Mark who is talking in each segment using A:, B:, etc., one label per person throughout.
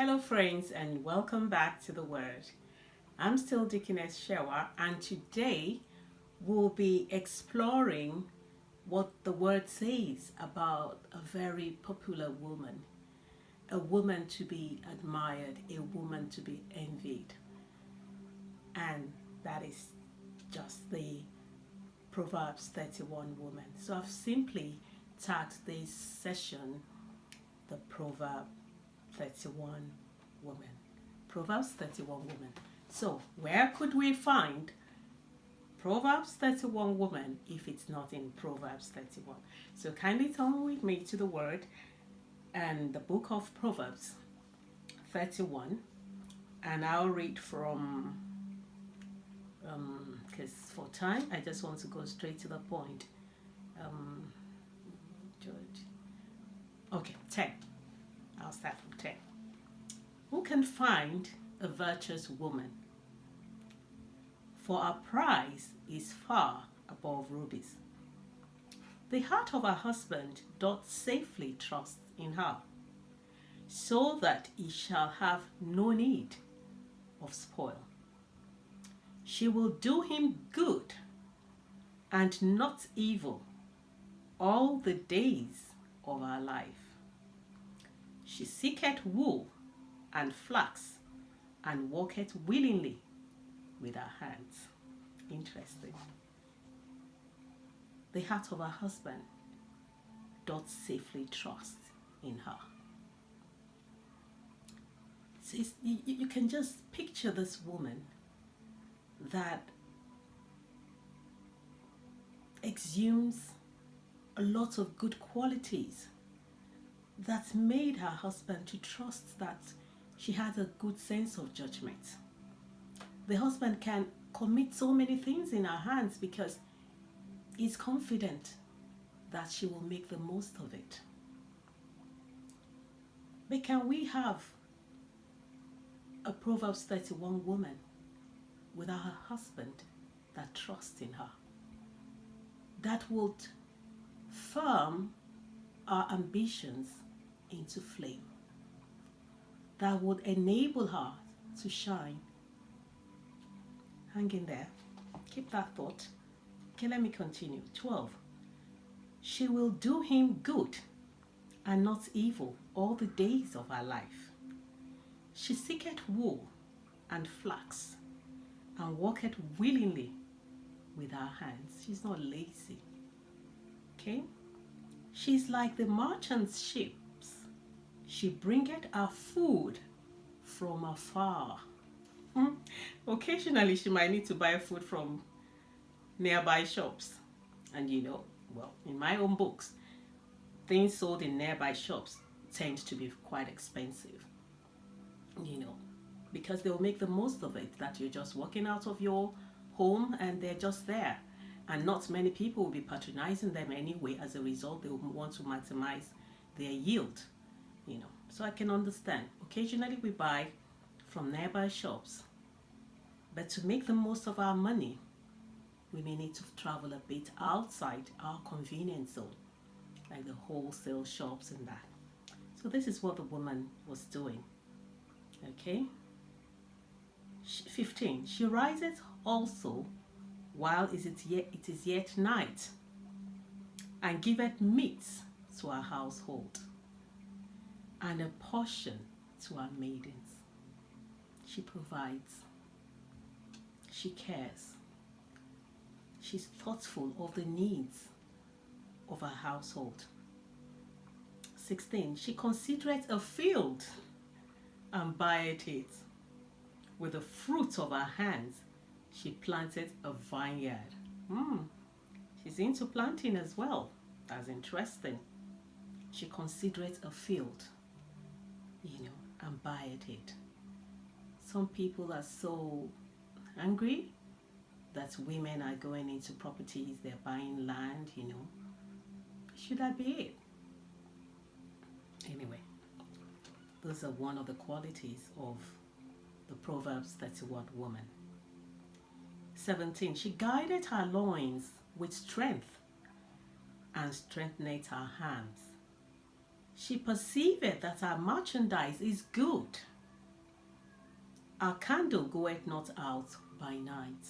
A: Hello, friends, and welcome back to the Word. I'm still Deaconess Shewa, and today we'll be exploring what the Word says about a very popular woman, a woman to be admired, a woman to be envied, and that is just the Proverbs 31 woman. So I've simply tagged this session the Proverb 31 woman. Proverbs 31 woman. So, where could we find Proverbs 31 woman if it's not in Proverbs 31? So, kindly turn with me to the word and the book of Proverbs 31, and I'll read from, because for time, I just want to go straight to the point. Okay, 10. I'll start from 10. Who can find a virtuous woman? For our prize is far above rubies. The heart of her husband doth safely trust in her, so that he shall have no need of spoil. She will do him good and not evil all the days of her life. She seeketh wool and flax, and walketh willingly with her hands. Interesting. The heart of her husband doth safely trust in her. So you can just picture this woman that exudes a lot of good qualities that made her husband to trust that she had a good sense of judgment. The husband can commit so many things in her hands because he's confident that she will make the most of it. But can we have a Proverbs 31 woman without her husband that trusts in her, that would firm our ambitions into flame, that would enable her to shine? Hang in there. Keep that thought. Okay, let me continue. 12. She will do him good and not evil all the days of her life. She seeketh wool and flax, and walketh willingly with her hands. She's not lazy. Okay? She's like the merchant's ships. She bringeth her food from afar. Occasionally, she might need to buy food from nearby shops. And well, in my own books, things sold in nearby shops tend to be quite expensive. Because they'll make the most of it, that you're just walking out of your home and they're just there. And not many people will be patronizing them anyway. As a result, they will want to maximize their yield. So I can understand. Occasionally we buy from nearby shops, but to make the most of our money, we may need to travel a bit outside our convenience zone, like the wholesale shops and that. So this is what the woman was doing. Okay. 15. She riseth also while it is yet night, and giveth meat to her household, and a portion to her maidens. She provides. She cares. She's thoughtful of the needs of her household. 16. She considereth a field and buyeth it. With the fruit of her hands, she planted a vineyard. She's into planting as well. That's interesting. She considereth a field, and buyeth it. Some people are so angry that women are going into properties, they're buying land, Should that be it? Anyway, those are one of the qualities of the Proverbs 31 woman. 17. She guided her loins with strength, and strengthened her hands. She perceiveth that her merchandise is good, Our candle goeth not out by night.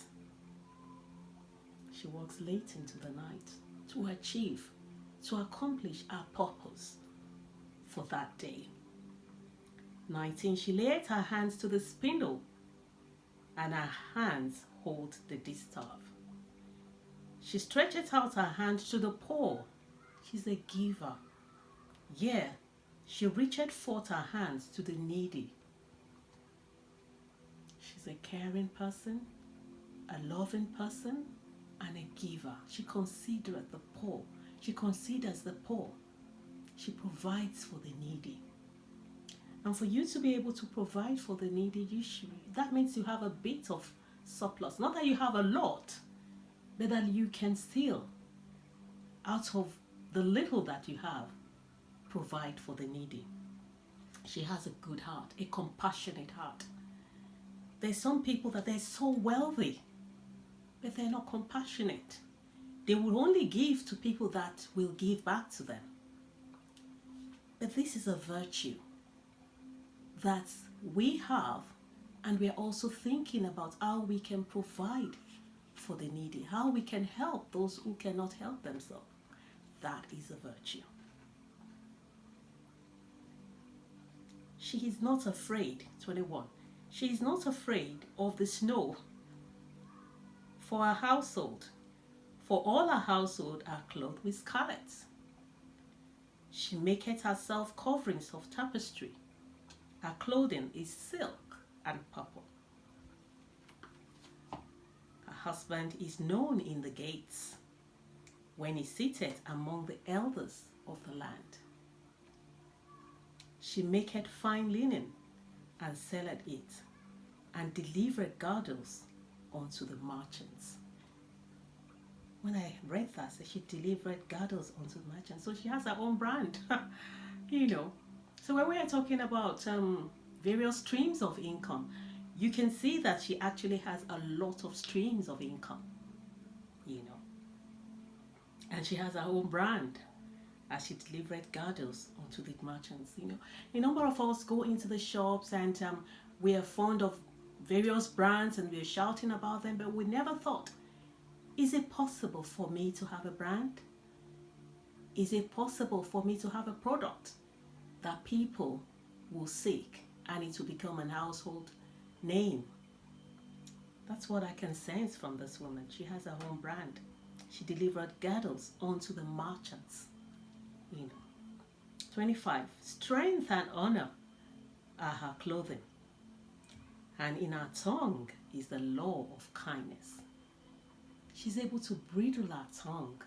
A: She works late into the night to achieve, to accomplish our purpose for that day. 19. She layeth her hands to the spindle, and her hands hold the distaff. She stretcheth out her hand to the poor. She's a giver. Yea, she reacheth forth her hands to the needy. She's a caring person, a loving person, and a giver. She considereth the poor. She considers the poor. She provides for the needy. And for you to be able to provide for the needy, that means you have a bit of surplus. Not that you have a lot, but that you can still, out of the little that you have, provide for the needy. She has a good heart, a compassionate heart. There's some people that they're so wealthy, but they're not compassionate. They will only give to people that will give back to them. But this is a virtue that we have, and we're also thinking about how we can provide for the needy, how we can help those who cannot help themselves. That is a virtue. She is not afraid, 21. She is not afraid of the snow for her household, for all her household are clothed with scarlet. She maketh herself coverings of tapestry. Her clothing is silk and purple. Her husband is known in the gates, when he sitteth among the elders of the land. She maketh fine linen, and selleth it, and delivereth girdles unto the merchants. When I read that, she delivered girdles unto the merchants. So she has her own brand, So when we are talking about various streams of income, you can see that she actually has a lot of streams of income, And she has her own brand as she delivered girdles unto the merchants, A number of us go into the shops and we are fond of various brands and we're shouting about them, but we never thought, is it possible for me to have a brand? Is it possible for me to have a product that people will seek and it will become an household name? That's what I can sense from this woman. She has her own brand. She delivered girdles unto the merchants. 25. Strength and honor are her clothing, and in her tongue is the law of kindness. She's able to bridle her tongue.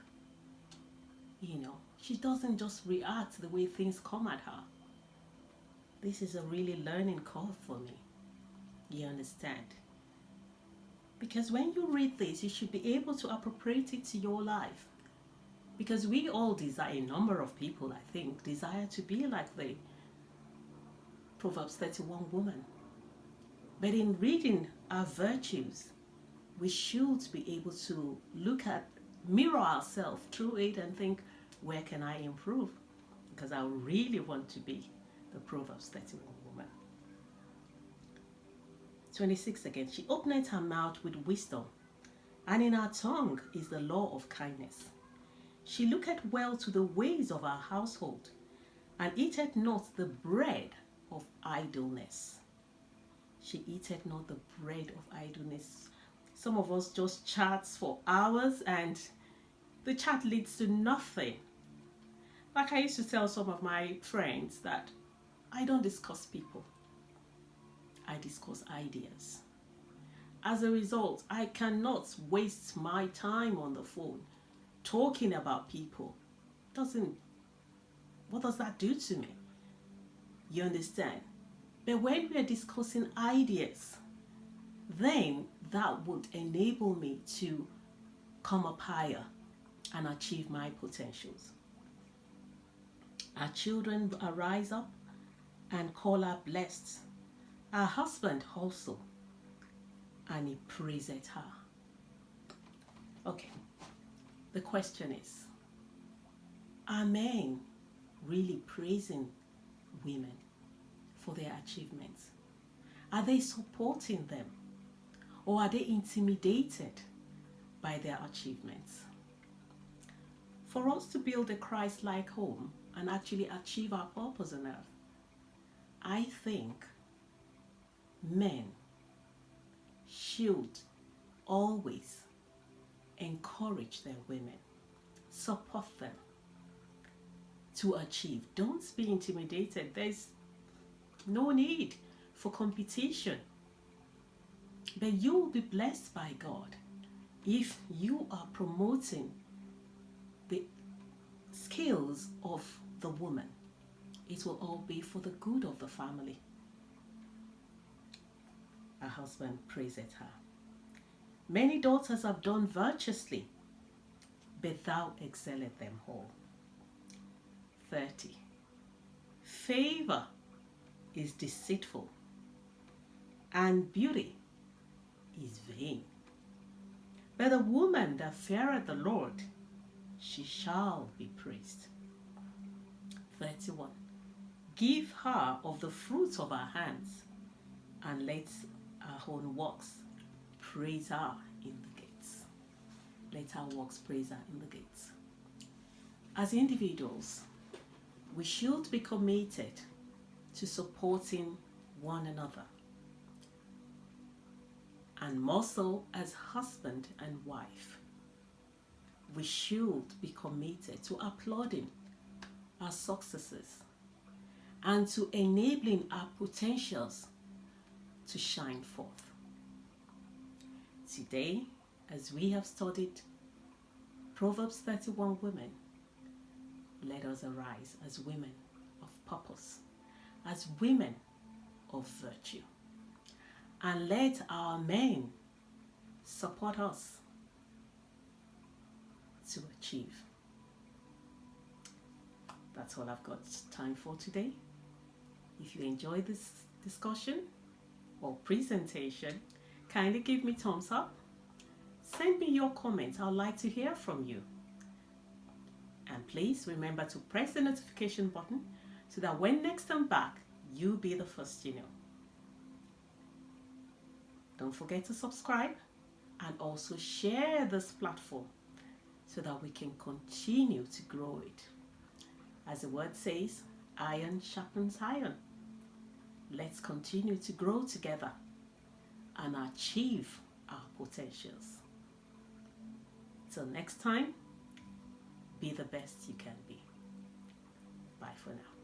A: She doesn't just react the way things come at her. This is a really learning curve for me. You understand? Because when you read this, you should be able to appropriate it to your life. Because we all desire, a number of people, I think, desire to be like the Proverbs 31 woman. But in reading our virtues, we should be able to mirror ourselves through it and think, where can I improve? Because I really want to be the Proverbs 31 woman. 26 again. She openeth her mouth with wisdom, and in her tongue is the law of kindness. She looketh well to the ways of her household, and eateth not the bread of idleness. She eateth not the bread of idleness. Some of us just chats for hours and the chat leads to nothing. Like I used to tell some of my friends that I don't discuss people. I discuss ideas. As a result, I cannot waste my time on the phone talking about people. What does that do to me? You understand? But when we are discussing ideas, then that would enable me to come up higher and achieve my potentials. Our children arise up and call her blessed. Our husband also, and he praiseth her. Okay, the question is, are men really praising women for their achievements? Are they supporting them? Or are they intimidated by their achievements? For us to build a Christ-like home and actually achieve our purpose on earth, I think men should always encourage their women, support them to achieve. Don't be intimidated. There's no need for competition. But you will be blessed by God if you are promoting the skills of the woman. It will all be for the good of the family. Her husband praised her. Many daughters have done virtuously, but thou excelled them all. 30. Favor is deceitful, and beauty is vain. But the woman that feareth the Lord, she shall be praised. 31. Give her of the fruits of her hands, and let her own works praise her in the gates. Let her works praise her in the gates. As individuals, we should be committed to supporting one another, and more so as husband and wife. We should be committed to applauding our successes and to enabling our potentials to shine forth. Today, as we have studied Proverbs 31 women, let us arise as women of purpose, as women of virtue, and let our men support us to achieve. That's all I've got time for today. If you enjoyed this discussion or presentation, kindly give me thumbs up. Send me your comments. I'd like to hear from you. And please remember to press the notification button so that when next I'm back, you'll be the first to know. Don't forget to subscribe and also share this platform so that we can continue to grow it. As the word says, iron sharpens iron. Let's continue to grow together and achieve our potentials. Till next time, be the best you can be. Bye for now.